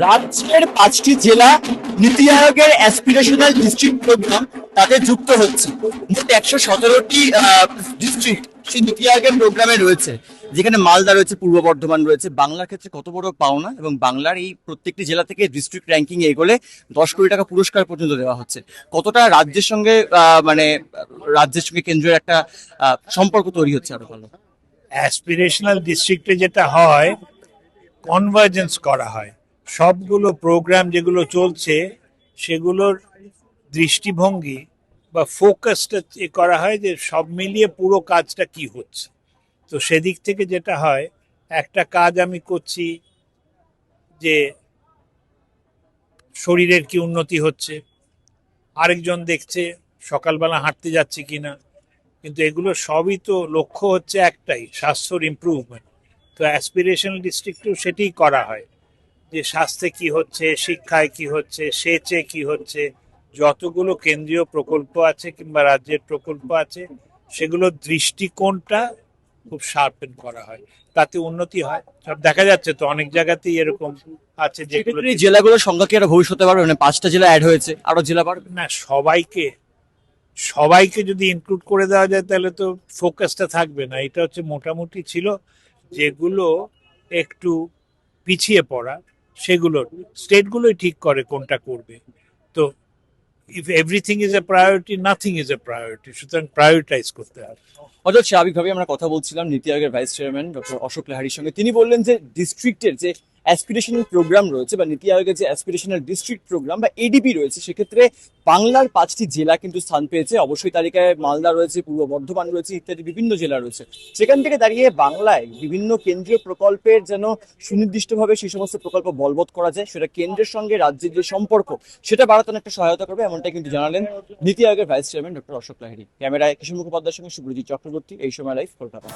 রাজ্যের 5টি জেলা নীতি আয়োগের অ্যাসপিরেশনাল ডিস্ট্রিক্ট প্রোগ্রাম তাতে যুক্ত হচ্ছে। মোট 117টি ডিস্ট্রিক্ট সেই নীতি আয়োগের প্রোগ্রামে রয়েছে, যেখানে মালদা রয়েছে, পূর্ব বর্ধমান রয়েছে। বাংলার ক্ষেত্রে কত বড় পাওনা, এবং বাংলার এই প্রত্যেকটি জেলা থেকে ডিস্ট্রিক্ট র্যাঙ্কিং এগোলে 10 কোটি টাকা পুরস্কার পর্যন্ত দেওয়া হচ্ছে। কতটা রাজ্যের সঙ্গে মানে রাজ্যের সঙ্গে কেন্দ্রের একটা সম্পর্ক তৈরি হচ্ছে আরো ভালো। অ্যাসপিরেশনাল ডিস্ট্রিক্টে যেটা হয়, কনভার্জেন্স করা হয় সবগুলো প্রোগ্রাম যেগুলো চলছে সেগুলোর দৃষ্টিভঙ্গি বা ফোকাসটা করা হয় যে সব মিলিয়ে পুরো কাজটা কি হচ্ছে। তো সেদিক থেকে যেটা হয়, একটা কাজ আমি করছি যে শরীরের কি উন্নতি হচ্ছে, আরেকজন দেখছে সকালবেলা হাঁটতে যাচ্ছে কিনা, কিন্তু এগুলো সবই তো লক্ষ্য হচ্ছে একটাই, স্বাস্থ্যর ইমপ্রুভমেন্ট। তো অ্যাসপিরেশনাল ডিস্ট্রিক্টেও সেটাই করা হয় যে স্বাস্থ্যে কি হচ্ছে, শিক্ষায় কি হচ্ছে, সেচে কি হচ্ছে, যতগুলো কেন্দ্রীয় প্রকল্প আছে কিংবা রাজ্যের প্রকল্প আছে সেগুলোর দৃষ্টিকোণটা খুব শার্পেন করা হয়, তাতে উন্নতি হয়। সব দেখা যাচ্ছে তো অনেক জায়গাতেই এরকম আছে যেগুলো। এই জেলাগুলোর সংখ্যা কি আরো ভবিষ্যতে বাড়বে? মানে 5টা জেলা অ্যাড হয়েছে, আরো জেলা বাড়বে না, সবাইকে সবাইকে যদি ইনক্লুড করে দেওয়া যায় তাহলে তো ফোকাসটা থাকবে না। এটা হচ্ছে মোটামুটি ছিল যেগুলো একটু পিছিয়ে পড়া, সেগুলো স্টেটগুলোই ঠিক করে কোনটা করবে। তো if everything is a priority, nothing is a priority, সুতরাং প্রায়োরিটাইজ করতে হবে। অর্থাৎ স্বাভাবিকভাবে আমরা কথা বলছিলাম নীতি আয়োগের ভাইস চেয়ারম্যান ডক্টর অশোক লাহিড়ীর সঙ্গে। তিনি বললেন যে ডিস্ট্রিক্টের যে অ্যাসপিরেশনাল প্রোগ্রাম রয়েছে বা নীতি আয়োগের যে অ্যাসপিরেশনাল ডিস্ট্রিক্ট প্রোগ্রাম বা এডিপি রয়েছে, সেক্ষেত্রে বাংলার 5টি জেলা কিন্তু স্থান পেয়েছে। অবশ্যই তালিকায় মালদা রয়েছে, পূর্ব বর্ধমান রয়েছে, ইত্যাদি বিভিন্ন জেলা রয়েছে। সেখান থেকে দাঁড়িয়ে বাংলায় বিভিন্ন কেন্দ্রীয় প্রকল্পের যেন সুনির্দিষ্টভাবে সেই সমস্ত প্রকল্প বলবৎ করা যায়, সেটা কেন্দ্রের সঙ্গে রাজ্যের যে সম্পর্ক সেটা বাড়াতে একটা সহায়তা করবে, এমনটাই কিন্তু জানালেন নীতি আয়োগের vice chairman doctor Ashok Lahiri. ক্যামেরায় কিশোর মুখোপাধ্যায়ের সঙ্গে সুব্রজিৎ চক্রবর্তী, এই সময় লাইভ, কলকাতা।